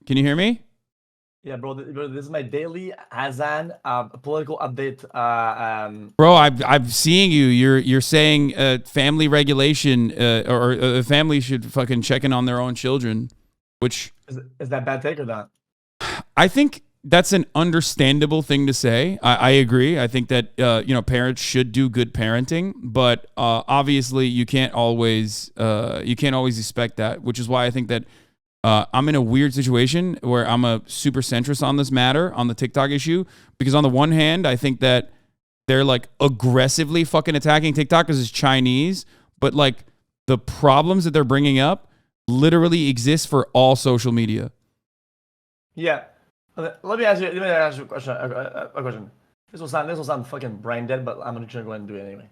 Can you hear me? Yeah, bro, this is my daily Hasan political update. Bro, I'm seeing you. You're saying family regulation or a family should fucking check in on their own children, which is that bad take or not? I think that's an understandable thing to say. I agree. I think that parents should do good parenting, but obviously you can't always expect that, which is why I think that I'm in a weird situation where I'm a super centrist on this matter on the TikTok issue because on the one hand, I think that they're like aggressively fucking attacking TikTok because it's Chinese, but like the problems that they're bringing up literally exist for all social media. Yeah. Let me ask you a question. A question. This will sound fucking brain dead, but I'm gonna go ahead and do it anyway.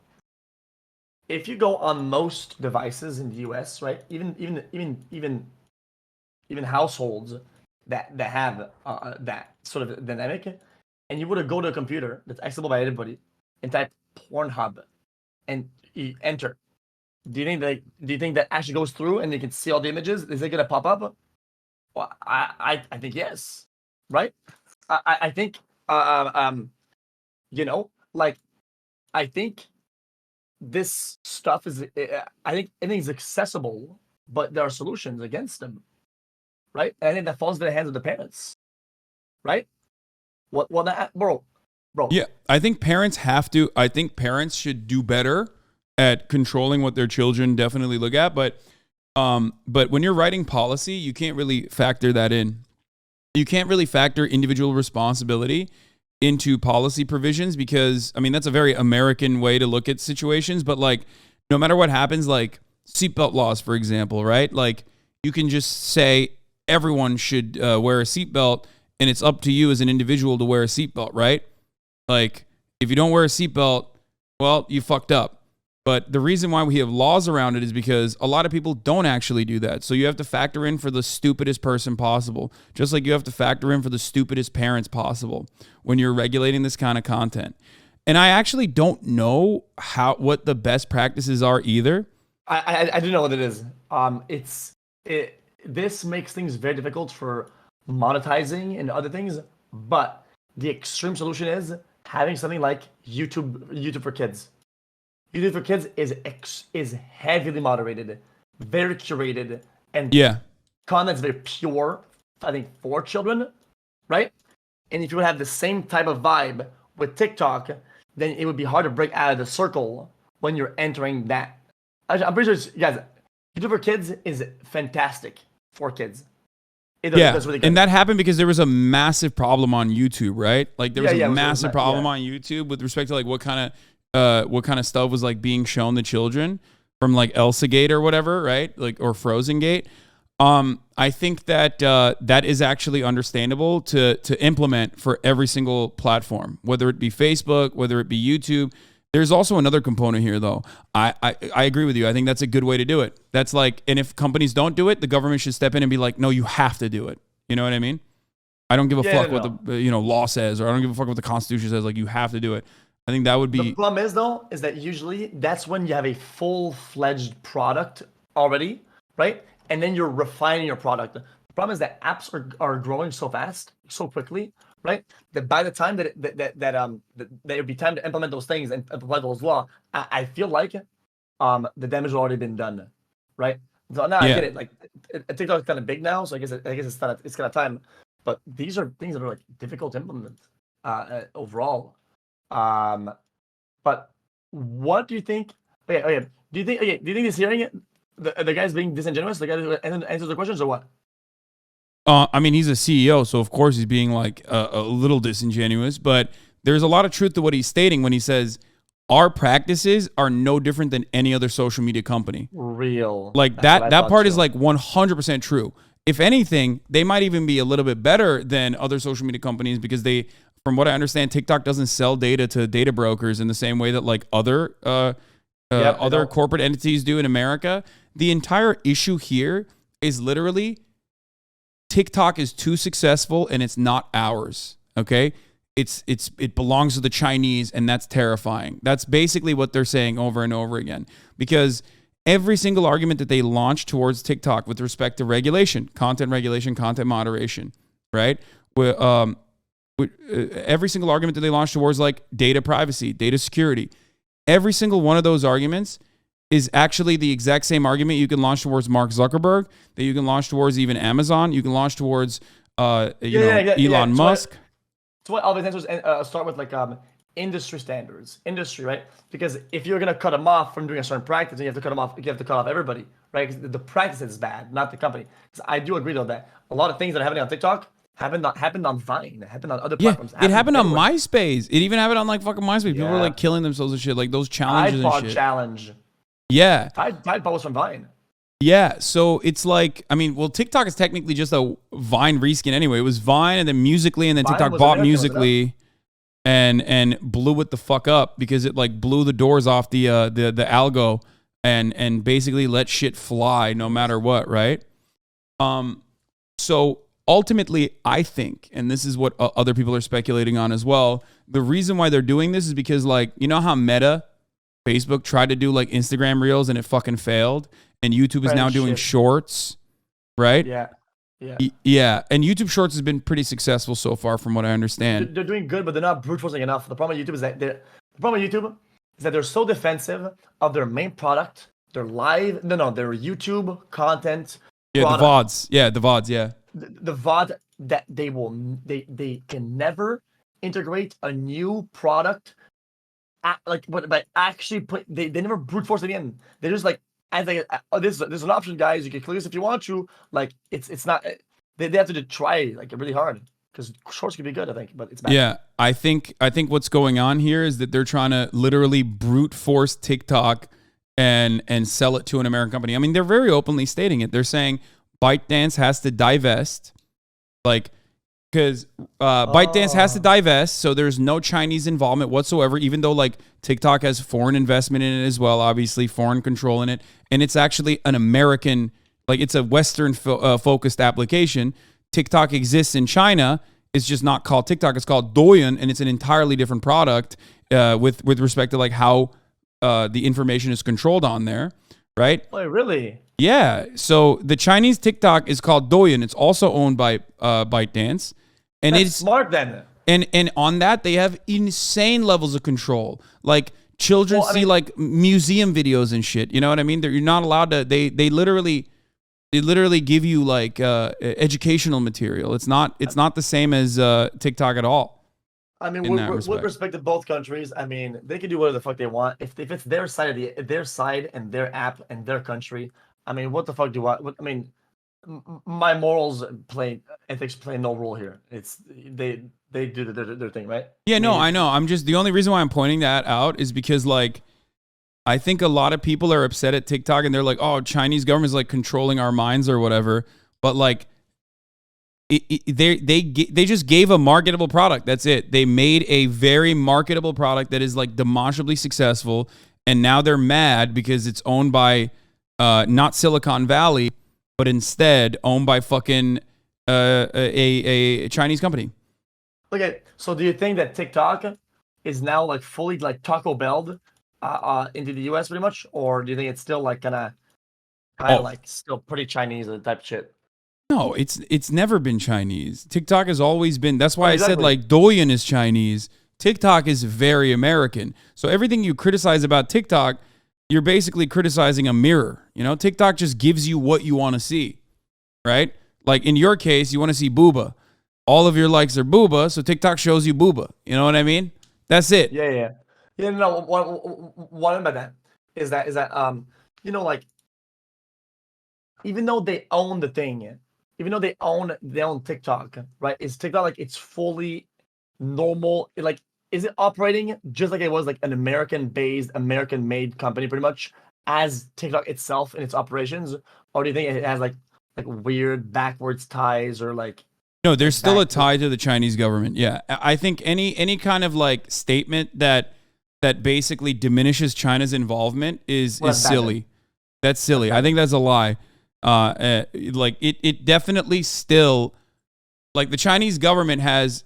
If you go on most devices in the U.S., right, even households that have that sort of dynamic, and you were to go to a computer that's accessible by anybody and type Pornhub and you enter. Do you think that actually goes through and you can see all the images? Is it gonna pop up? Well, I think yes, right? I think like I think this stuff is I think anything's accessible, but there are solutions against them, right? And I think that falls into the hands of the parents, right? What that bro? Yeah, I think parents have to. I think parents should do better at controlling what their children definitely look at. But when you're writing policy, you can't really factor that in. You can't really factor individual responsibility into policy provisions because I mean that's a very American way to look at situations. But like, no matter what happens, like seatbelt laws, for example, right? Like you can just say everyone should wear a seatbelt, and it's up to you as an individual to wear a seatbelt, right? Like, if you don't wear a seatbelt, well, you fucked up. But the reason why we have laws around it is because a lot of people don't actually do that. So you have to factor in for the stupidest person possible, just like you have to factor in for the stupidest parents possible when you're regulating this kind of content. And I actually don't know what the best practices are either. I do know what it is. This makes things very difficult for monetizing and other things, but the extreme solution is having something like YouTube for Kids. YouTube for Kids is heavily moderated, very curated, and Yeah. content's very pure. I think for children, right? And if you would have the same type of vibe with TikTok, then it would be hard to break out of the circle when you're entering that. I'm pretty sure, guys, YouTube for Kids is fantastic for kids. It does really good. And that happened because there was a massive problem on YouTube, right? Like there was a massive problem yeah. on YouTube with respect to like what kind of stuff was like being shown to children from like Elsa Gate or whatever, right? Like or Frozen Gate. I think that that is actually understandable to implement for every single platform, whether it be Facebook, whether it be YouTube. There's also another component here, though. I agree with you. I think that's a good way to do it. That's like, and if companies don't do it, the government should step in and be like, no, you have to do it. You know what I mean? I don't give a fuck what the law says, or I don't give a fuck what the Constitution says. Like, you have to do it. I think that would be. The problem is, though, is that usually that's when you have a full-fledged product already, right? And then you're refining your product. The problem is that apps are growing so fast, so quickly, right? That by the time that it would be time to implement those things and apply those laws, I feel like the damage has already been done, right? So now I get it. Like TikTok's kind of big now, so I guess it's kind of time. But these are things that are like difficult to implement overall. But what do you think? Okay. Do you think he's hearing it? The guy's being disingenuous. The guy who answers the questions, or what? I mean, he's a CEO, so of course he's being like a little disingenuous. But there's a lot of truth to what he's stating when he says our practices are no different than any other social media company. Real. Like that part is like 100% true. If anything, they might even be a little bit better than other social media companies because they, from what I understand, TikTok doesn't sell data to data brokers in the same way that like other corporate entities do in America. The entire issue here is literally TikTok is too successful and it's not ours. Okay. It belongs to the Chinese, and that's terrifying. That's basically what they're saying over and over again. Because every single argument that they launch towards TikTok with respect to regulation, content moderation, right? Every single argument that they launch towards like data privacy, data security, every single one of those arguments is actually the exact same argument you can launch towards Mark Zuckerberg, that you can launch towards even Amazon, you can launch towards Elon Musk. So what all these answers start with like industry standards, right? Because if you're gonna cut them off from doing a certain practice, then you have to cut them off. You have to cut off everybody, right? Because the practice is bad, not the company. Because I do agree though that a lot of things that are happening on TikTok happened on Vine, happened on other platforms. It happened on MySpace. It even happened on like fucking MySpace. People were like killing themselves and shit, like those challenges and shit. Challenge. Yeah. Tide Pod was from Vine. Yeah, so it's like, I mean, well, TikTok is technically just a Vine reskin anyway. It was Vine and then Musical.ly, and then Vine TikTok bought Musical.ly and blew it the fuck up because it like blew the doors off the algo and basically let shit fly no matter what, right? So ultimately, I think, and this is what other people are speculating on as well, the reason why they're doing this is because, like, you know how Meta, Facebook tried to do like Instagram Reels and it fucking failed? And YouTube is now doing shorts, right? Yeah. And YouTube Shorts has been pretty successful so far, from what I understand. They're doing good, but they're not brute forcing enough. The problem with YouTube is that they're so defensive of their main product, their YouTube content. Yeah, product. the VODs. Yeah, the VODs. Yeah. The VOD that they can never integrate a new product. But actually they never brute force it in. They're just like. And there's an option, guys. You can click this if you want to. Like it's not. They have to try like really hard because shorts can be good, I think, but it's bad. Yeah, I think what's going on here is that they're trying to literally brute force TikTok and sell it to an American company. I mean, they're very openly stating it. They're saying ByteDance has to divest, like. Because ByteDance has to divest, so there's no Chinese involvement whatsoever, even though like TikTok has foreign investment in it as well, obviously foreign control in it. And it's actually an American, like it's a Western focused application. TikTok exists in China. It's just not called TikTok. It's called Douyin, and it's an entirely different product with respect to like how the information is controlled on there, right? Oh, really? Yeah. So the Chinese TikTok is called Douyin. It's also owned by ByteDance. And That's smart then. And on that, they have insane levels of control. Like children see like museum videos and shit. You know what I mean? You're not allowed to. They literally give you like educational material. It's not the same as TikTok at all. I mean, with respect to both countries, I mean, they can do whatever the fuck they want. If it's their side and their app and their country, I mean, what the fuck do I mean? My ethics play no role here. It's they do their thing, right? Yeah, no, I know. I'm just, the only reason why I'm pointing that out is because like I think a lot of people are upset at TikTok and they're like, oh, Chinese government's like controlling our minds or whatever. But like they just gave a marketable product. That's it. They made a very marketable product that is like demonstrably successful, and now they're mad because it's owned by not Silicon Valley, but instead owned by fucking a Chinese company. Okay, so do you think that TikTok is now like fully like Taco Bell'd into the US pretty much, or do you think it's still like kind of like still pretty Chinese type shit? No, it's never been Chinese. TikTok has always been. That's why I said like Douyin is Chinese. TikTok is very American. So everything you criticize about TikTok, you're basically criticizing a mirror. You know, TikTok just gives you what you want to see, right? Like in your case, you want to see booba. All of your likes are booba, so TikTok shows you booba. You know what I mean? That's it. Yeah. No, what about that is that you know, like even though they own the thing, even though they own TikTok, right? Is TikTok like it's fully normal? Like, is it operating just like it was like an American-based, American-made company, pretty much, as TikTok itself in its operations, or do you think it has like weird backwards ties or like? No, there's still a tie to the Chinese government. Yeah, I think any kind of like statement that basically diminishes China's involvement is silly. That's silly. I think that's a lie. Like it definitely still, like the Chinese government has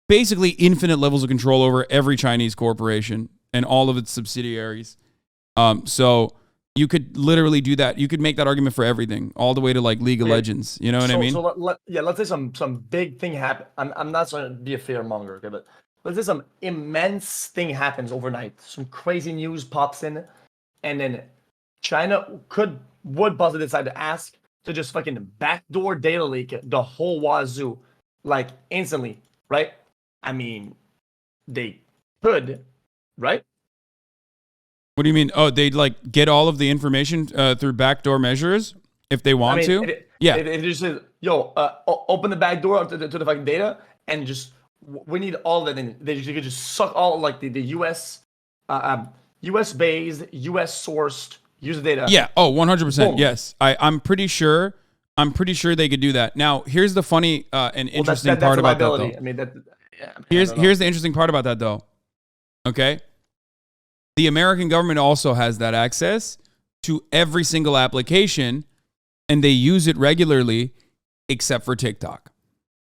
basically infinite levels of control over every Chinese corporation and all of its subsidiaries. So you could literally do that. You could make that argument for everything, all the way to like League of Legends. You know what I mean? So let's say some big thing happen. I'm not trying to be a fear monger, okay, but let's say some immense thing happens overnight. Some crazy news pops in, and then China would possibly decide to ask to just fucking backdoor data leak the whole wazoo, like instantly, right? I mean, they could, right? What do you mean? Oh, they'd like get all of the information through backdoor measures if they want to? Yeah. It just says, yo, open the back door to the fucking data and just, we need all of that. And you could just suck all like the US, US based, US sourced user data. Yeah. Oh, 100%. Boom. Yes. I'm pretty sure they could do that. Now, here's the funny and interesting part about that, though. I mean, here's the interesting part about that, though. Okay. The American government also has that access to every single application, and they use it regularly, except for TikTok.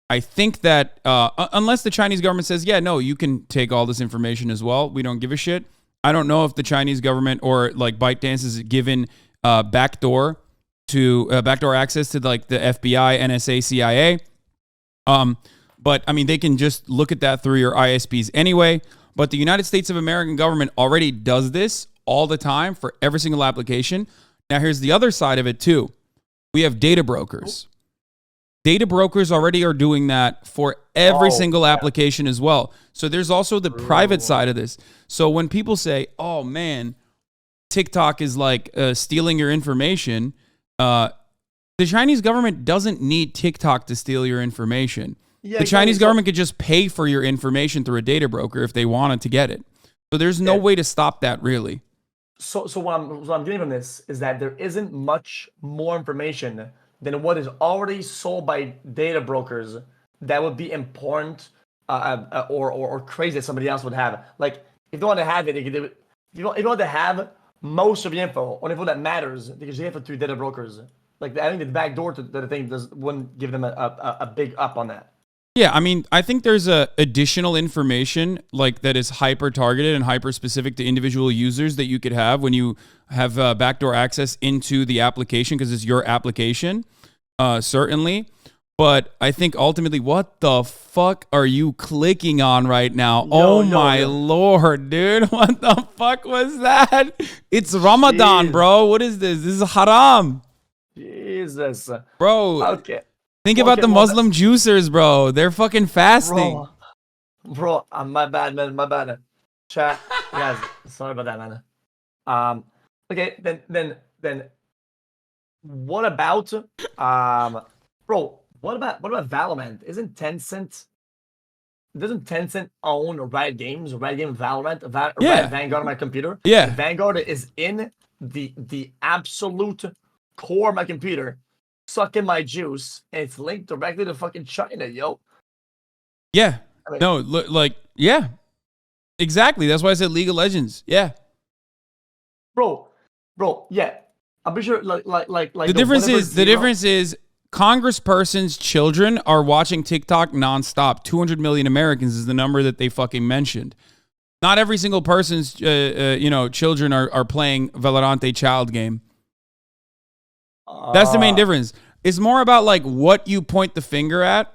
I think that unless the Chinese government says, yeah, no, you can take all this information as well, we don't give a shit. I don't know if the Chinese government or like ByteDance is given backdoor access to like the FBI, NSA, CIA. But I mean, they can just look at that through your ISPs anyway. But the United States of American government already does this all the time for every single application. Now, here's the other side of it too. We have data brokers. Data brokers already are doing that for every single application as well. So there's also the private side of this. So when people say, oh man, TikTok is like stealing your information, the Chinese government doesn't need TikTok to steal your information. Yeah, the Chinese government could just pay for your information through a data broker if they wanted to get it. So there's no way to stop that, really. So what I'm getting from this is that there isn't much more information than what is already sold by data brokers that would be important or crazy that somebody else would have. Like, if they want to have it, if you want to have most of the info, or info that matters, because you have it through data brokers. Like, I think the back door to the thing wouldn't give them a big up on that. Yeah, I mean, I think there's additional information like that is hyper targeted and hyper specific to individual users that you could have when you have backdoor access into the application because it's your application, certainly. But I think ultimately, what the fuck are you clicking on right now? My Lord, dude. What the fuck was that? It's Ramadan, bro. What is this? This is haram. Jesus. Bro. Okay. Think about the Muslim juicers, bro. They're fucking fasting. Bro, my bad, man. My bad. Chat, guys. Sorry about that, man. Okay, then. What about bro? What about Valorant? Doesn't Tencent own Riot Games? Riot Games Valorant? Riot Vanguard on my computer. Yeah. Vanguard is in the absolute core of my computer. Sucking my juice, and it's linked directly to fucking China, yo. Yeah. I mean, yeah. Exactly. That's why I said League of Legends. Yeah. Bro, yeah. I'm pretty sure, like. The difference is Congresspersons' children are watching TikTok nonstop. 200 million Americans is the number that they fucking mentioned. Not every single person's, children are playing Valorant child game. That's the main difference. It's more about like what you point the finger at,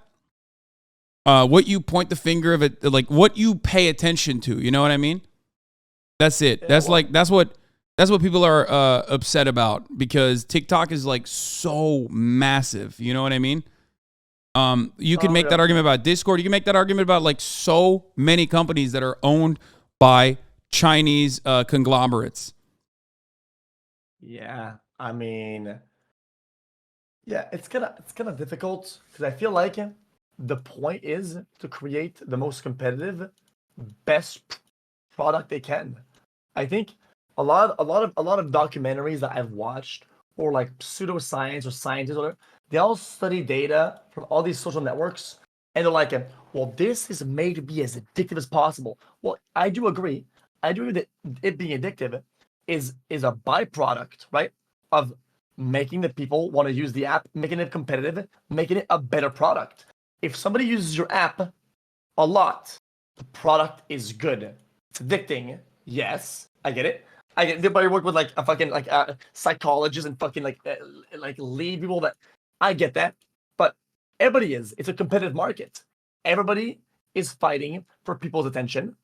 what you point the finger of it, like what you pay attention to. You know what I mean? That's it. That's what people are upset about because TikTok is like so massive. You know what I mean? You can make that argument about Discord. You can make that argument about like so many companies that are owned by Chinese conglomerates. Yeah, I mean. Yeah, it's kind of difficult because I feel like the point is to create the most competitive, best product they can. I think a lot of documentaries that I've watched or like pseudoscience or scientists or whatever, they all study data from all these social networks and they're like, well, this is made to be as addictive as possible. Well, I do agree. I do agree that it being addictive is a byproduct, right, of making the people want to use the app, making it competitive, making it a better product. If somebody uses your app a lot, the product is good. It's addicting. Yes, I get it. I get everybody work with like a fucking like psychologists and fucking like lead people that I get that, but everybody is. It's a competitive market. Everybody is fighting for people's attention,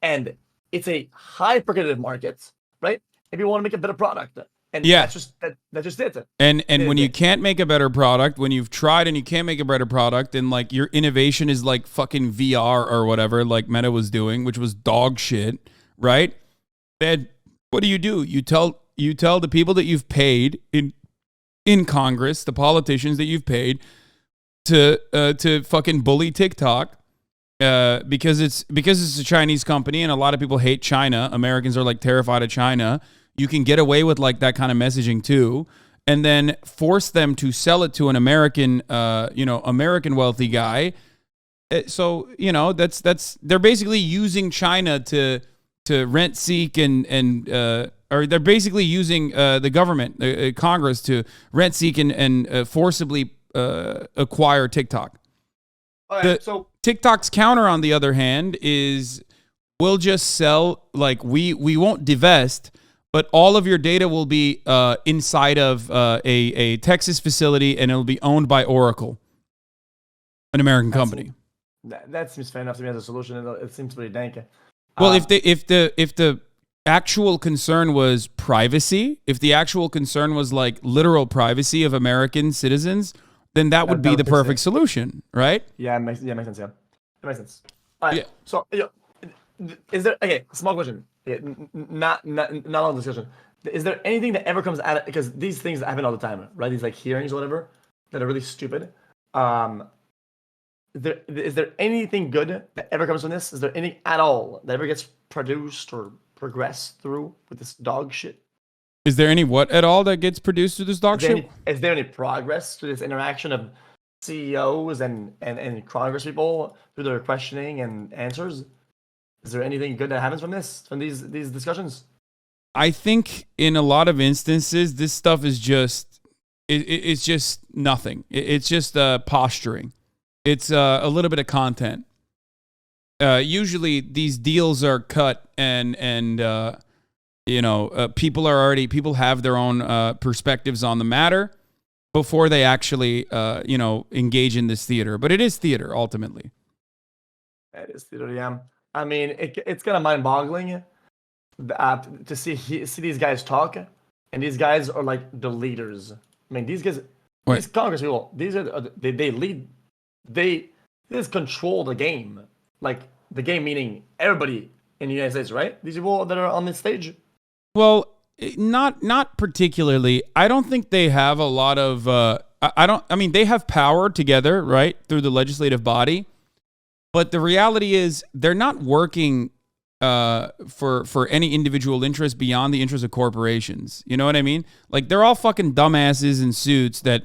and it's a high competitive market, right? If you want to make a better product, and Yeah. that's just it. And when you can't make a better product, when you've tried and you can't make a better product, and like your innovation is like fucking VR or whatever, like Meta was doing, which was dog shit, right? Then what do? You tell the people that you've paid in Congress, the politicians that you've paid to fucking bully TikTok, because it's a Chinese company and a lot of people hate China. Americans are like terrified of China. You can get away with like that kind of messaging too, and then force them to sell it to an American, American wealthy guy. So that's they're basically using China to rent seek and or they're basically using the government, Congress, to rent seek and forcibly acquire TikTok. So TikTok's counter, on the other hand, is we'll just sell, like we won't divest, but all of your data will be inside of a Texas facility, and it'll be owned by Oracle, an American company. That seems fair enough to me as a solution. It seems pretty dank. Well, if the actual concern was privacy, if the actual concern was like literal privacy of American citizens, then that would be the perfect solution, right? Yeah, it makes sense. Yeah, it makes sense. All right. Yeah. So, is there small question? Not long discussion. Is there anything that ever comes out of, because these things happen all the time, right? These like hearings or whatever that are really stupid. Is there anything good that ever comes from this? Is there anything at all that ever gets produced or progressed through with this dog shit? Is there any what at all that gets produced through this dog shit? Is there any progress to this interaction of CEOs and Congress people through their questioning and answers? Is there anything good that happens from these discussions? I think in a lot of instances, this stuff is just it's just nothing. It's just posturing. It's a little bit of content. Usually these deals are cut and people have their own perspectives on the matter before they actually engage in this theater. But it is theater ultimately. It is theater, yeah. I mean, it's kind of mind-boggling to see these guys talk, and these guys are like the leaders. I mean, these guys, these Congress people, these are they lead. They just control the game, like the game meaning everybody in the United States, right? These people that are on this stage. Well, not particularly. I don't think they have a lot of. They have power together, right, through the legislative body. But the reality is, they're not working for any individual interest beyond the interest of corporations. You know what I mean? Like, they're all fucking dumbasses in suits that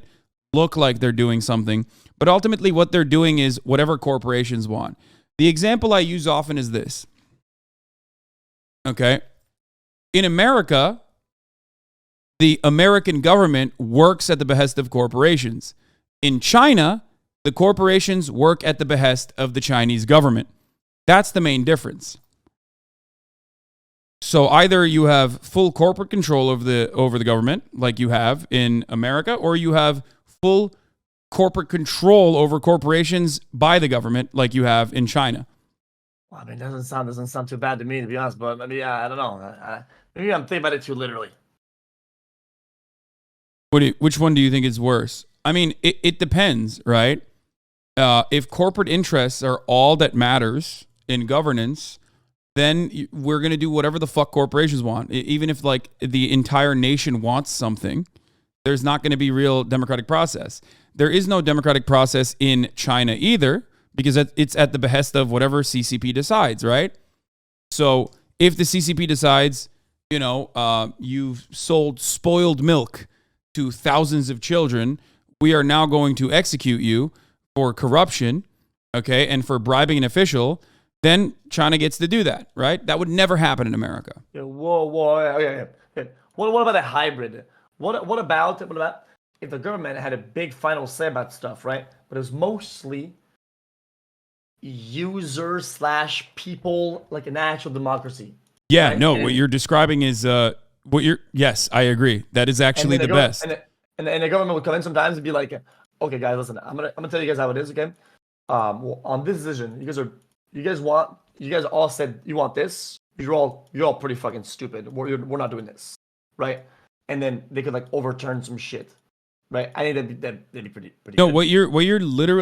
look like they're doing something. But ultimately, what they're doing is whatever corporations want. The example I use often is this. Okay? In America, the American government works at the behest of corporations. In China, the corporations work at the behest of the Chinese government. That's the main difference. So either you have full corporate control over the government, like you have in America, or you have full corporate control over corporations by the government, like you have in China. Well, I mean, doesn't sound too bad to me, to be honest. But maybe I don't know. Maybe I'm thinking about it too literally. Which one do you think is worse? I mean, it depends, right? If corporate interests are all that matters in governance, then we're going to do whatever the fuck corporations want. Even if like the entire nation wants something, there's not going to be real democratic process. There is no democratic process in China either, because it's at the behest of whatever CCP decides, right? So if the CCP decides, you've sold spoiled milk to thousands of children, we are now going to execute you for corruption, okay, and for bribing an official, then China gets to do that, right? That would never happen in America. Yeah, whoa. Okay. What about a hybrid? What about if the government had a big final say about stuff, right? But it was mostly user/people, like an actual democracy. Yeah, right? no, And what you're describing is yes, I agree. That is actually the best. And the government would come in sometimes and be like, okay, guys, listen, I'm gonna tell you guys how it is, okay? Well, on this decision, you guys all said you want this. You're all pretty fucking stupid. We're not doing this, right? And then they could like overturn some shit, right? I think that'd be pretty No, good.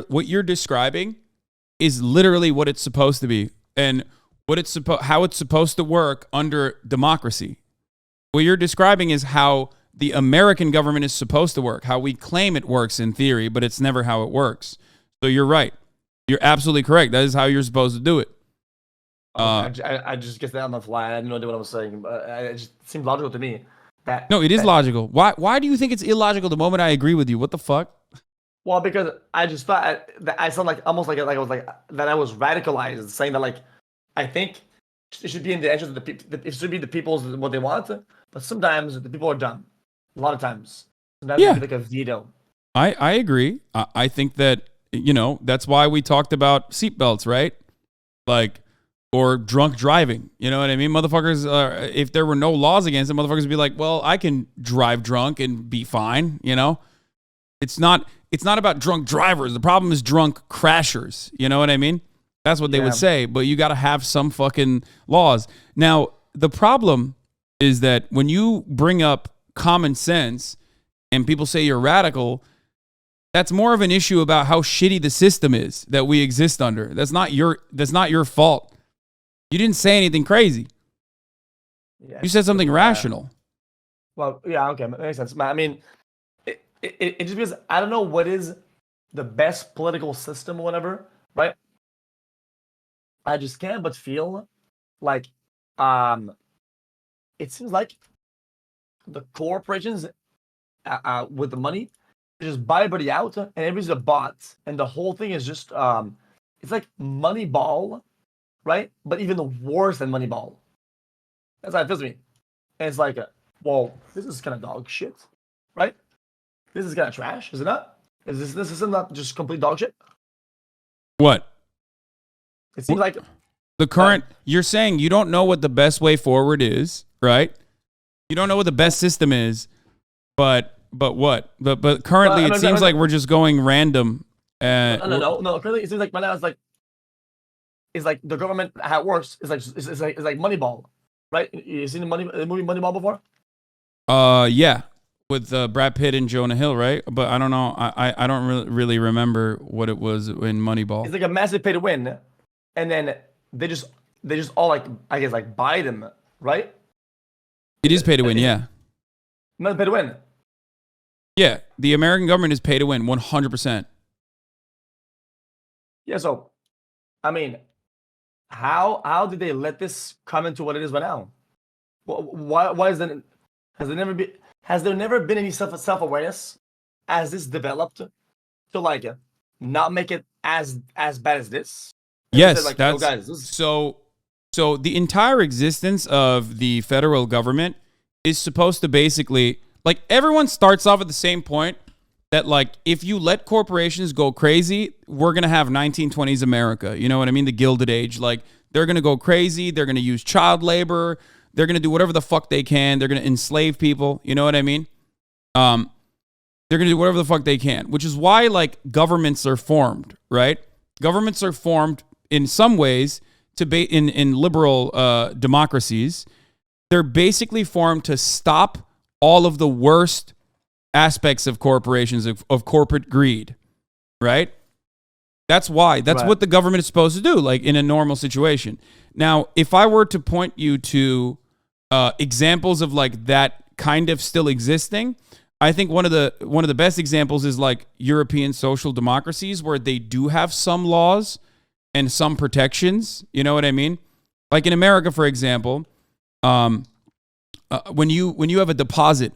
what you're describing is literally what it's supposed to be, and how it's supposed to work under democracy. What you're describing is how the American government is supposed to work, how we claim it works in theory, but it's never how it works. So you're right. You're absolutely correct. That is how you're supposed to do it. I just guess that on the fly. I had no idea what I was saying, but it just seemed logical to me. No, it is logical. Why do you think it's illogical the moment I agree with you? What the fuck? Well, because I just thought that I sound like almost like I was like that I was radicalized, saying that like I think it should be in the interest of the people. It should be the people's what they want, but sometimes the people are dumb. A lot of times, sometimes Yeah. it's like a veto. I agree. I think that, that's why we talked about seatbelts, right? Like, or drunk driving. You know what I mean? Motherfuckers, if there were no laws against it, motherfuckers would be like, well, I can drive drunk and be fine, It's not about drunk drivers. The problem is drunk crashers. You know what I mean? That's what they would say, but you got to have some fucking laws. Now, the problem is that when you bring up common sense and people say you're radical, that's more of an issue about how shitty the system is that we exist under. That's not your fault. You didn't say anything crazy. Yeah, you said something rational. Well, yeah, okay, that makes sense. I mean, it just because I don't know what is the best political system or whatever, right? I just can't but feel like it seems like the corporations with the money just buy everybody out and everybody's a bot, and the whole thing is just it's like Moneyball, right? But even worse than Moneyball. That's how it feels to me. And it's like, well, this is kind of dog shit, right? This is kind of trash, is it not? Is this not just complete dog shit? What? It seems like the current. You're saying you don't know what the best way forward is, right? You don't know what the best system is, but what? But currently, it seems like we're just going random. No. Currently, it seems like right now it's like the government how it works. It's like Moneyball, right? You seen the movie Moneyball before? Yeah, with Brad Pitt and Jonah Hill, right? But I don't know. I don't really remember what it was in Moneyball. It's like a massive pay to win, and then they just all like I guess like buy them, right? It is pay to win, yeah. Not pay to win. Yeah, the American government is pay to win, 100%. Yeah, so I mean, how did they let this come into what it is right now? Why is that? Has there never been any self awareness as this developed to like not make it as bad as this? And yes, like, that's guys, so the entire existence of the federal government is supposed to basically, like, everyone starts off at the same point that, like, if you let corporations go crazy, we're going to have 1920s America. You know what I mean? The Gilded Age. Like, they're going to go crazy. They're going to use child labor. They're going to do whatever the fuck they can. They're going to enslave people. You know what I mean? They're going to do whatever the fuck they can, which is why, like, governments are formed, right? Governments are formed in some ways in liberal democracies. They're basically formed to stop all of the worst aspects of corporations, of corporate greed, right? That's why. That's what the government is supposed to do, like in a normal situation. Now, if I were to point you to examples of like that kind of still existing, I think one of the best examples is like European social democracies, where they do have some laws and some protections. You know what I mean? Like in America, for example, when you have a deposit,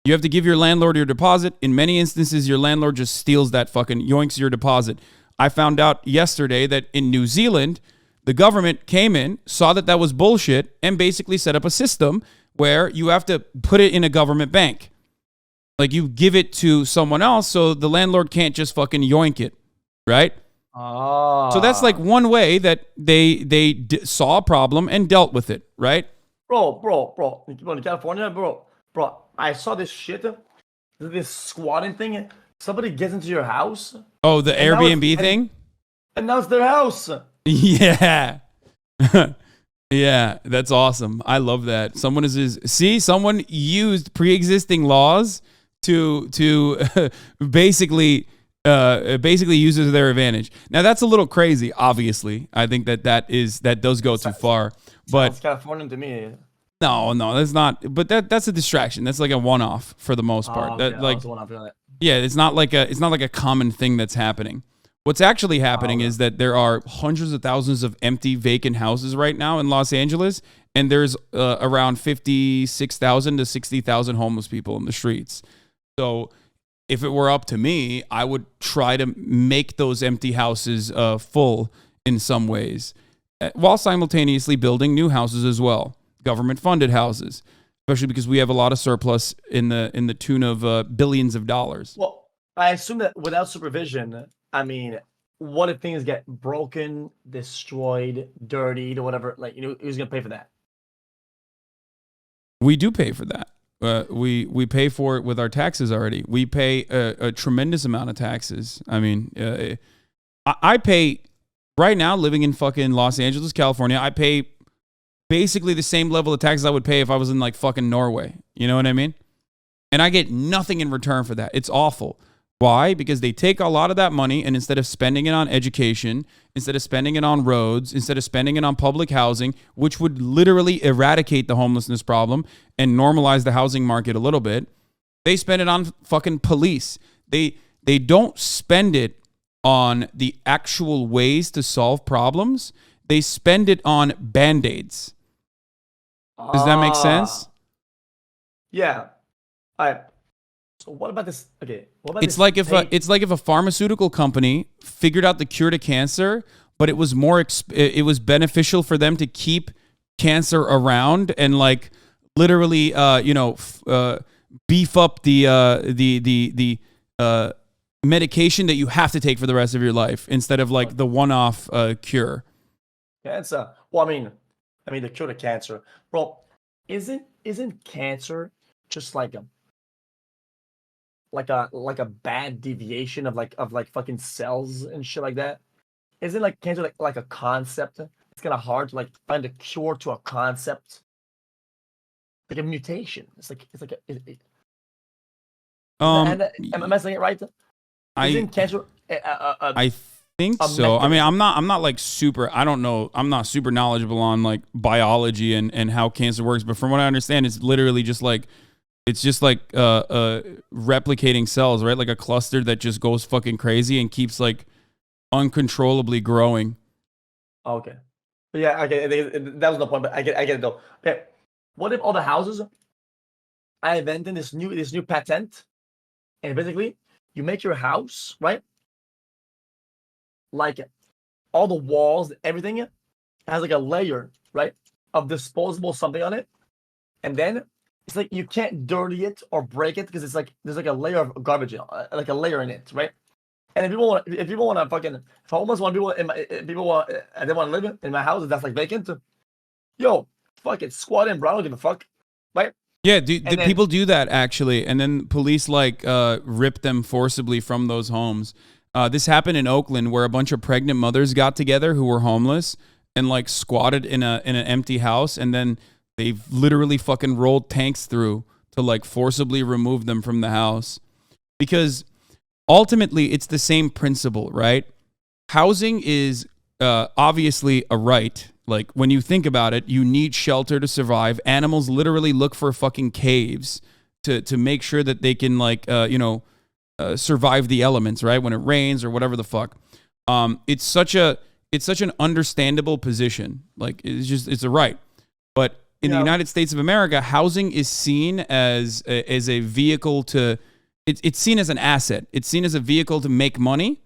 you have to give your landlord your deposit. In many instances, your landlord just steals that fucking yoinks your deposit. I found out yesterday that in New Zealand, the government came in, saw that was bullshit, and basically set up a system where you have to put it in a government bank. Like, you give it to someone else, so the landlord can't just fucking yoink it, right? Oh. So that's like one way that they saw a problem and dealt with it, right? bro, in California, bro. I saw this shit, this squatting thing. Somebody gets into your house, Oh, the and now it's Airbnb thing? and now it's their house. Yeah. Yeah, that's awesome. I love that. Someone used pre-existing laws to basically use it to their advantage. Now that's a little crazy, obviously. I think that does go too far. But Sounds Californian to me. no, that's not. But that's a distraction. That's like a one-off for the most part. Okay. That like Also one after that. yeah, it's not like a common thing that's happening. What's actually happening is that there are hundreds of thousands of empty vacant houses right now in Los Angeles, and there's around 56,000 to 60,000 homeless people in the streets. So if it were up to me, I would try to make those empty houses full in some ways, while simultaneously building new houses as well, government-funded houses, especially because we have a lot of surplus in the tune of billions of dollars. Well, I assume that without supervision, I mean, what if things get broken, destroyed, dirtied, or whatever? Like, who's gonna pay for that? We do pay for that. We pay for it with our taxes already. We pay a tremendous amount of taxes. I mean, I pay right now living in fucking Los Angeles, California. I pay basically the same level of taxes I would pay if I was in like fucking Norway. You know what I mean? And I get nothing in return for that. It's awful. Why? Because they take a lot of that money and instead of spending it on education, instead of spending it on roads, instead of spending it on public housing, which would literally eradicate the homelessness problem and normalize the housing market a little bit, they spend it on fucking police. They don't spend it on the actual ways to solve problems. They spend it on Band-Aids. Does that make sense? Yeah. All right. So what about this? Okay. What about It's this? like if a pharmaceutical company figured out the cure to cancer, but it was it was beneficial for them to keep cancer around and like literally beef up the medication that you have to take for the rest of your life instead of like the one-off cure. Cancer. Well, I mean the cure to cancer, bro. Isn't cancer just like a bad deviation of fucking cells and shit like that? Isn't like cancer like a concept? It's kind of hard to like find a cure to a concept, like a mutation. Am I saying it right? Isn't cancer? I think so. I mean, I'm not like super. I don't know. I'm not super knowledgeable on like biology and how cancer works. But from what I understand, it's literally just like. It's just like replicating cells, right? Like a cluster that just goes fucking crazy and keeps like uncontrollably growing. Okay. But yeah, okay. That was no point, but I get it though. Okay. What if all the houses I invented this new patent, and basically you make your house, right? Like all the walls, everything has like a layer, right, of disposable something on it, and then it's like you can't dirty it or break it because it's like there's like a layer of garbage, like a layer in it, right? And if people want to fucking, if I almost want people they want to live in my house that's like vacant, yo, fuck it, squat in, bro. I don't give a fuck, right? Yeah, people do that actually, and then police like rip them forcibly from those homes. This happened in Oakland where a bunch of pregnant mothers got together who were homeless and like squatted in an empty house, and then they've literally fucking rolled tanks through to like forcibly remove them from the house. Because ultimately it's the same principle, right? Housing is obviously a right. Like when you think about it, you need shelter to survive. Animals literally look for fucking caves to make sure that they can like, survive the elements, right? When it rains or whatever the fuck. It's such an understandable position. Like it's a right. But in the United States of America, housing is seen as a vehicle to, it's seen as an asset. It's seen as a vehicle to make money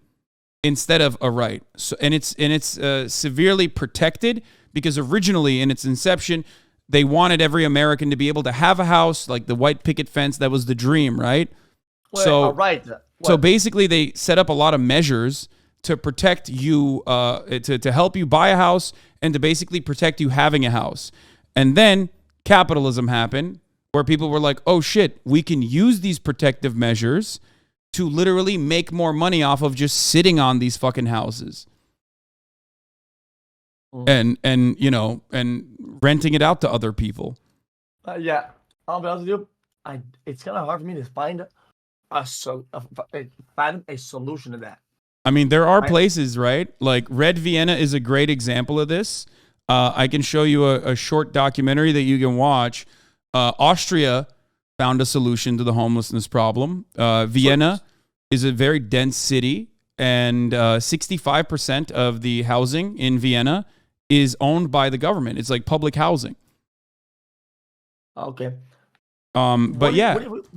instead of a right. So, and it's severely protected because originally in its inception, they wanted every American to be able to have a house, like the white picket fence. That was the dream, right? Well, right. So basically they set up a lot of measures to protect you, to help you buy a house and to basically protect you having a house. And then capitalism happened, where people were like, oh shit, we can use these protective measures to literally make more money off of just sitting on these fucking houses. And renting it out to other people. Yeah, I'll be honest with you. It's kind of hard for me to find a solution to that. I mean, there are places, right? Like Red Vienna is a great example of this. I can show you a short documentary that you can watch. Austria found a solution to the homelessness problem. Vienna is a very dense city, and 65% of the housing in Vienna is owned by the government. It's like public housing. Okay. But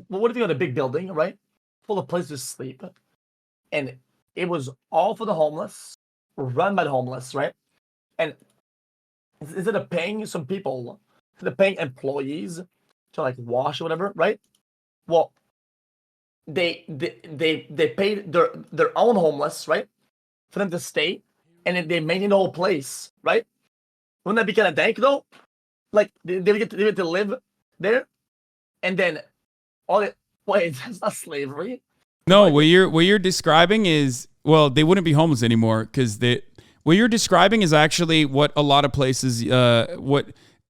what if you had a big building, right, full of places to sleep, and it was all for the homeless, run by the homeless, right? And instead of paying some people, instead of paying employees to like wash or whatever, right? Well, they paid their own homeless, right, for them to stay, and then they maintain the whole place, right? Wouldn't that be kind of dank though? Like they would get to live there, and then wait, that's not slavery. No, what you're describing is, well, they wouldn't be homeless anymore because what you're describing is actually what a lot of places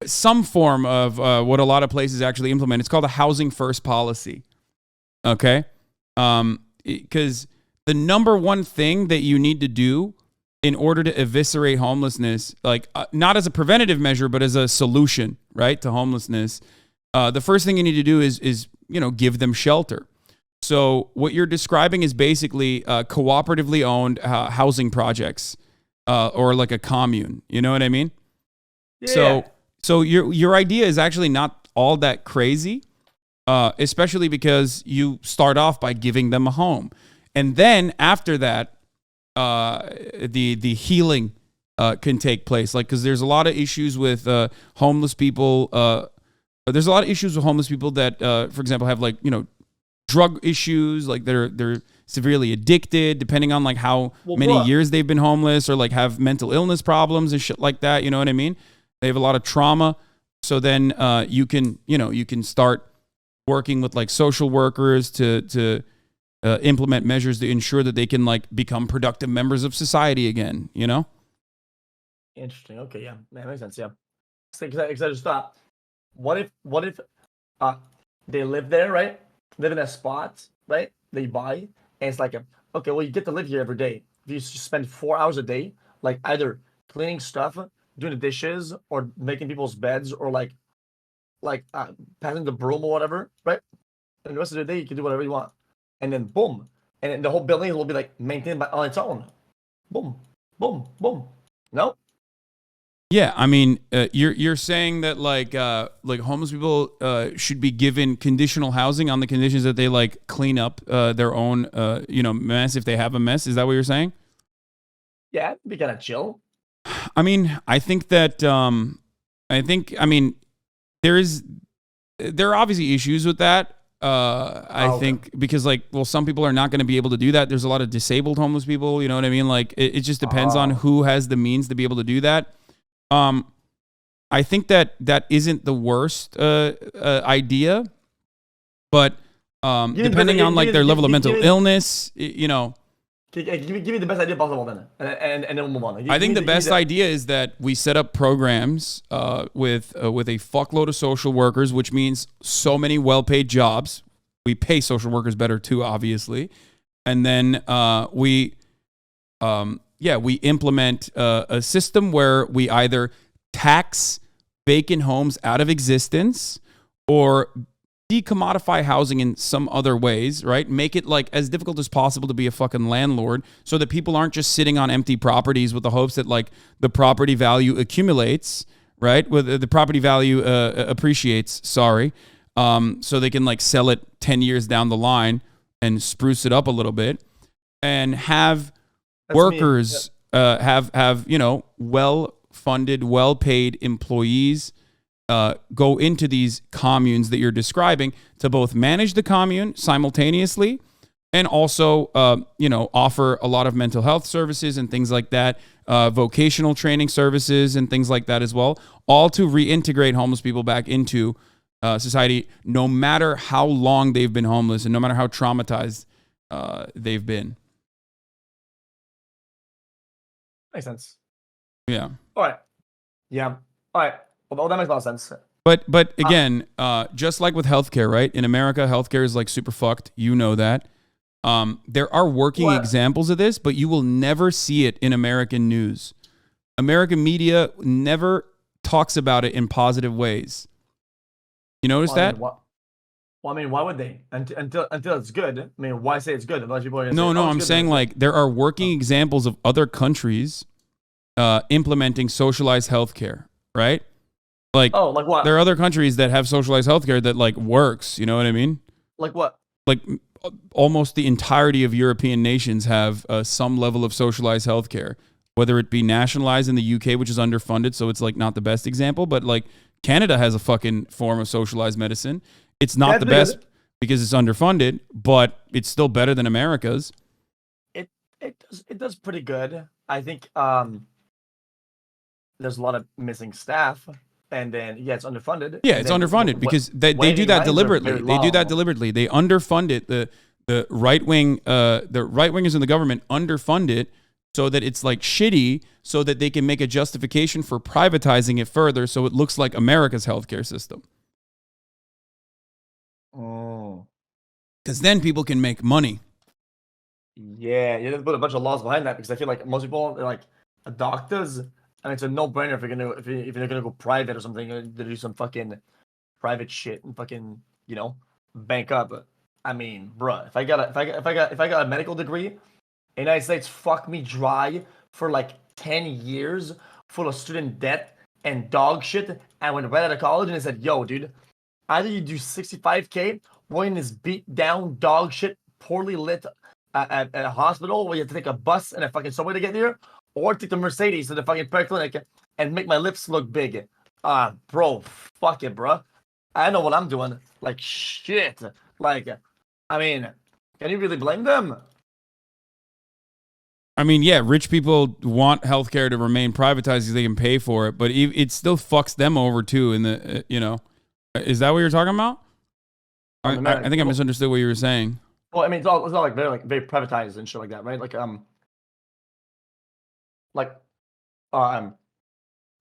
some form of what a lot of places actually implement. It's called a housing first policy. Okay, because the number one thing that you need to do in order to eviscerate homelessness, like not as a preventative measure, but as a solution, right, to homelessness, the first thing you need to do is give them shelter. So what you're describing is basically cooperatively owned housing projects, or like a commune. You know what I mean? Yeah. So your idea is actually not all that crazy, especially because you start off by giving them a home, and then after that, the healing can take place. Like, because there's a lot of issues with homeless people. There's a lot of issues with homeless people that, for example, have like drug issues. Like they're severely addicted, depending on like how many years they've been homeless, or like have mental illness problems and shit like that. You know what I mean? They have a lot of trauma. So then you can start working with like social workers to implement measures to ensure that they can like become productive members of society again. Interesting. Okay, yeah, that makes sense. Yeah, because I just thought, what if they live there, right? Live in a spot, right? They buy, and it's like okay, well, you get to live here every day. If you spend 4 hours a day, like either cleaning stuff, doing the dishes, or making people's beds, or like passing the broom or whatever, right? And the rest of the day, you can do whatever you want. And then boom, and then the whole building will be like maintained on its own. Boom, boom, boom. No. Yeah, I mean, you're saying that like homeless people should be given conditional housing on the conditions that they like clean up their own mess if they have a mess. Is that what you're saying? Yeah, it'd be kind of chill. I mean, I think that there are obviously issues with that. I think because some people are not going to be able to do that. There's a lot of disabled homeless people. You know what I mean? Like it just depends on who has the means to be able to do that. I think that isn't the worst idea, but depending on like their level of mental illness, Give me the best idea possible then, and then we'll move on. I think the best idea is that we set up programs with a fuckload of social workers, which means so many well-paid jobs. We pay social workers better too, obviously, and then we implement a system where we either tax vacant homes out of existence or decommodify housing in some other ways, right? Make it like as difficult as possible to be a fucking landlord so that people aren't just sitting on empty properties with the hopes that like the property value accumulates, right? With the property value appreciates, so they can like sell it 10 years down the line and spruce it up a little bit and have workers have well-funded, well-paid employees go into these communes that you're describing to both manage the commune simultaneously and also, offer a lot of mental health services and things like that, vocational training services and things like that as well, all to reintegrate homeless people back into society, no matter how long they've been homeless and no matter how traumatized they've been. Makes sense. Yeah. All right. Yeah. All right. Well, that makes a lot of sense. But again, just like with healthcare, right? In America, healthcare is like super fucked. You know that. There are working examples of this, but you will never see it in American news. American media never talks about it in positive ways. You notice that? I mean, why would they? Until it's good. I mean, why say it's good? Unless people are No, I'm saying like there are working examples of other countries implementing socialized healthcare, right? Like, like what? There are other countries that have socialized healthcare that like works. You know what I mean? Like what? Like almost the entirety of European nations have some level of socialized healthcare, whether it be nationalized in the UK, which is underfunded, so it's like not the best example, but like Canada has a fucking form of socialized medicine. It's not the best because it's underfunded, but it's still better than America's. It does pretty good. I think there's a lot of missing staff. And then, it's underfunded. Yeah, it's underfunded because they do that deliberately. They do that deliberately. They underfund it. The right wing, the right wingers in the government underfund it so that it's like shitty, so that they can make a justification for privatizing it further, so it looks like America's healthcare system. Oh, because then people can make money. Yeah, you have to put a bunch of laws behind that because I feel like most people, they're like doctors. And it's a no-brainer if you're gonna go private or something to do some fucking private shit and fucking bank up. I mean, bruh, if I got a medical degree, the United States fucked me dry for like 10 years full of student debt and dog shit. And I went right out of college and I said, "Yo, dude, either you do 65K, we're in this beat down dog shit, poorly lit at a hospital where you have to take a bus and a fucking subway to get there." Or take the Mercedes to the fucking clinic and make my lips look big. Bro, fuck it, bro. I know what I'm doing. Like, shit. Like, I mean, can you really blame them? I mean, yeah, rich people want healthcare to remain privatized because they can pay for it, but it still fucks them over too. In the, is that what you're talking about? I think I misunderstood what you were saying. Well, I mean, it's all like very privatized and shit like that, right?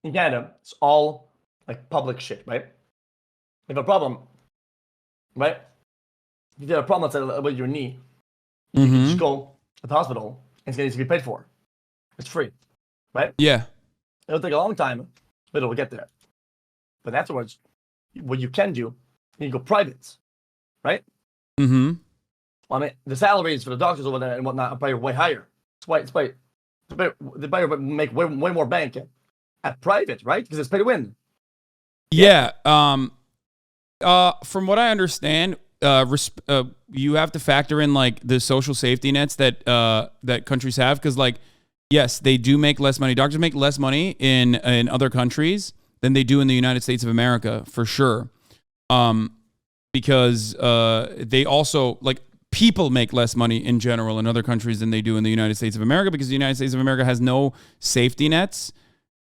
In Canada, it's all like public shit, right? If you have a problem, right? If you have a problem, let's say with your knee, you can just go to the hospital and it's going to be paid for. It's free, right? Yeah. It'll take a long time, but it'll get there. But afterwards, what you can do, you go private, right? Mm-hmm. Well, I mean, the salaries for the doctors over there and whatnot are probably way higher. They better make way more bank at private, right? Because it's pay to win. Yeah. From what I understand, you have to factor in like the social safety nets that countries have, because like, yes, they do make less money. Doctors make less money in other countries than they do in the United States of America, for sure. Because they also like. People make less money in general in other countries than they do in the United States of America, because the United States of America has no safety nets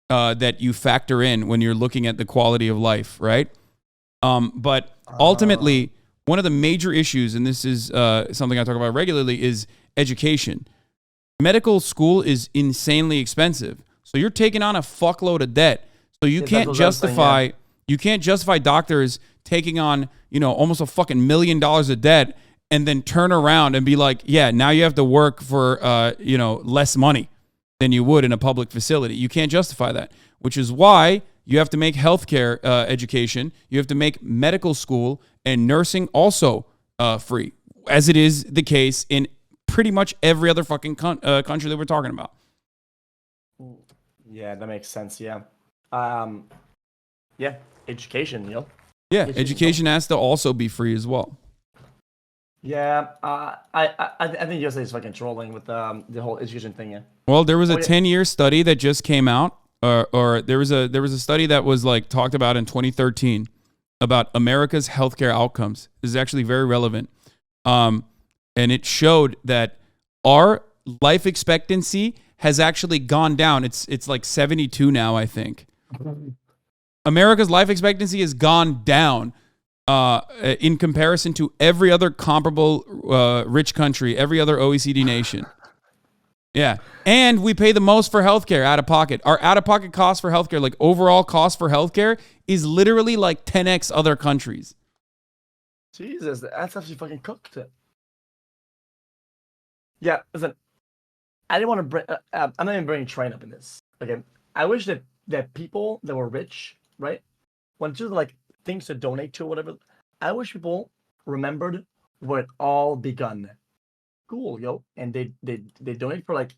that you factor in when you're looking at the quality of life, right? But ultimately, one of the major issues, and this is something I talk about regularly, is education. Medical school is insanely expensive, so you're taking on a fuckload of debt. So you can't justify doctors taking on almost a fucking $1 million of debt and then turn around and be like, yeah, now you have to work for, less money than you would in a public facility. You can't justify that, which is why you have to make healthcare education. You have to make medical school and nursing also free, as it is the case in pretty much every other fucking country that we're talking about. Yeah, that makes sense. Yeah. Education, Yeah, education has to also be free as well. Yeah, I think USA is fucking trolling with the whole education thing. Yeah. Well, there was a 10-year study that just came out, or there was a study that was like talked about in 2013 about America's healthcare outcomes. This is actually very relevant. and it showed that our life expectancy has actually gone down. It's like 72 now, I think. America's life expectancy has gone down in comparison to every other comparable rich country, every other OECD nation. Yeah. And we pay the most for healthcare out of pocket. Our out of pocket cost for healthcare, like overall cost for healthcare, is literally like 10x other countries. Jesus, that's actually fucking cooked. Yeah, listen, I didn't want to bring. I'm not even bringing Train up in this. Okay, I wish that people that were rich, right, when to like things to donate to or whatever, I wish people remembered where it all begun. Cool, yo, and they donate for like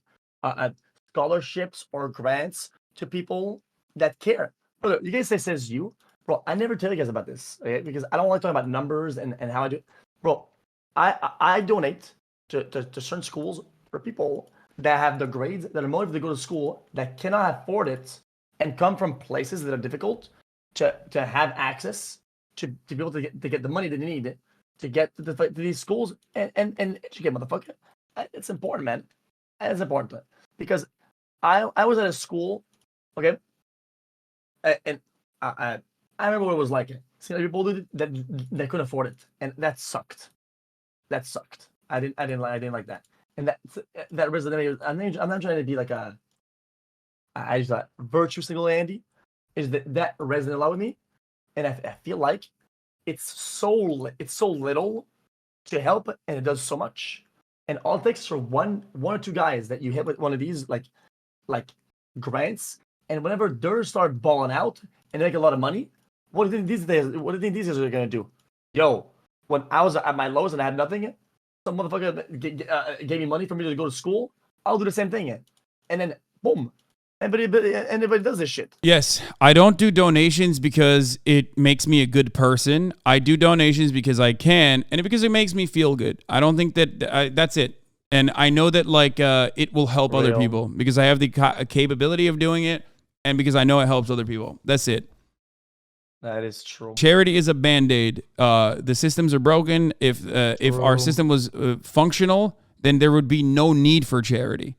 scholarships or grants to people that care. Look, you guys say says you, bro. I never tell you guys about this, okay? Because I don't like talking about numbers and how I do. Bro, I donate to certain schools for people that have the grades that are motivated to go to school that cannot afford it and come from places that are difficult to have access to be able to get the money they need to get to these schools and educate, motherfucker. It's important, man. It's important because I was at a school, okay, and I remember what it was like. Seeing people that couldn't afford it, and that sucked. That sucked. I didn't like that, and that resonated. I'm not trying to be like I just thought virtue single Andy is that resonated a lot with me, and I feel like it's so little to help, and it does so much. And all it takes for one or two guys that you hit with one of these like grants, and whenever they start balling out and make a lot of money, what do you think these days? What do you think these guys are gonna do? Yo, when I was at my lowest and I had nothing, some motherfucker gave me money for me to go to school. I'll do the same thing, and then boom. Everybody does this shit. Yes, I don't do donations because it makes me a good person. I do donations because I can, and because it makes me feel good. I don't think that that's it. And I know that like it will help other people because I have the capability of doing it, and because I know it helps other people. That's it. That is true. Charity is a band-aid. The systems are broken. If our system was functional, then there would be no need for charity.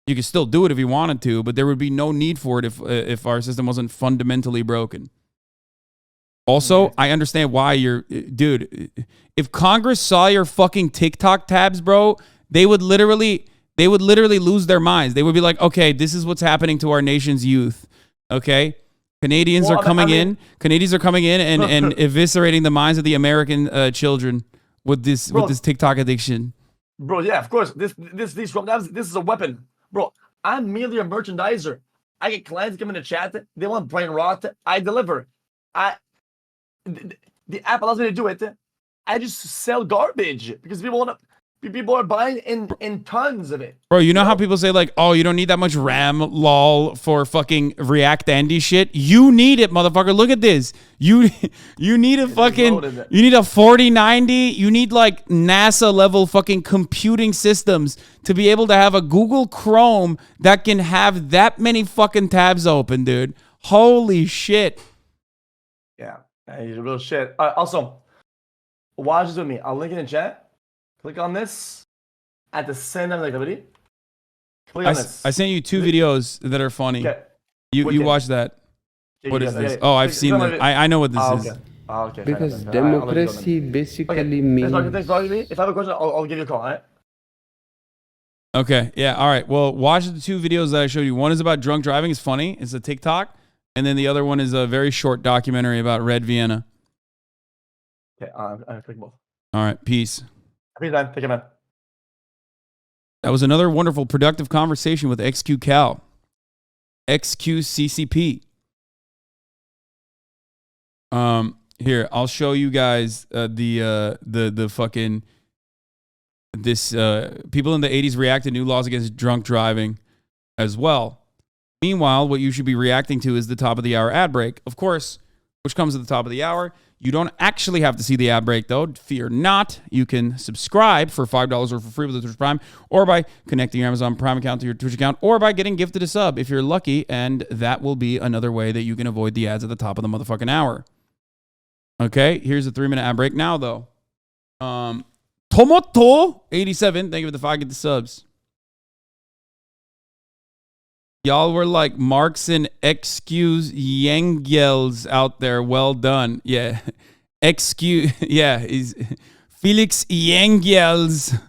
You could still do it if you wanted to, but there would be no need for it if our system wasn't fundamentally broken. Also, I understand why dude, if Congress saw your fucking TikTok tabs, bro, they would literally lose their minds. They would be like, okay, this is what's happening to our nation's youth. Okay? Canadians are coming in and eviscerating the minds of the American children with this TikTok addiction. Bro, yeah, of course. This is a weapon. Bro, I'm merely a merchandiser. I get clients come in the chat. They want brain rot. I deliver. The app allows me to do it. I just sell garbage because people are buying in tons of it. Bro, you know how people say like, oh, you don't need that much RAM, lol, for fucking React Andy shit? You need it, motherfucker. Look at this. You need a fucking, you need a 4090. You need like NASA level fucking computing systems to be able to have a Google Chrome that can have that many fucking tabs open, dude. Holy shit. Yeah, he's real shit. Also, watch this with me. I'll link it in chat. Click on this at the same time, like already. Click on this. I sent you two videos that are funny. Okay. You watch that. What is this? Oh, I've seen them. I know what this is. Okay. Because democracy basically means. Thanks for me. If I have a question, I'll give you a call. All right. Okay. Yeah. All right. Well, watch the two videos that I showed you. One is about drunk driving. It's funny. It's a TikTok. And then the other one is a very short documentary about Red Vienna. Okay. I'm click both. All right. Peace. Peace, man. Take care, man. That was another wonderful, productive conversation with xQcal. xQCCP. Here, I'll show you guys the fucking this people in the 80s react to new laws against drunk driving as well. Meanwhile, what you should be reacting to is the top of the hour ad break, of course, which comes at the top of the hour. You don't actually have to see the ad break, though. Fear not. You can subscribe for $5 or for free with the Twitch Prime, or by connecting your Amazon Prime account to your Twitch account, or by getting gifted a sub if you're lucky, and that will be another way that you can avoid the ads at the top of the motherfucking hour. Okay, here's a 3-minute ad break now, though. Tomoto 87. Thank you for the 5 get the subs. Y'all were like Marx and xQc Yangels out there. Well done. Yeah. xQ. Yeah. He's Felix Yangels.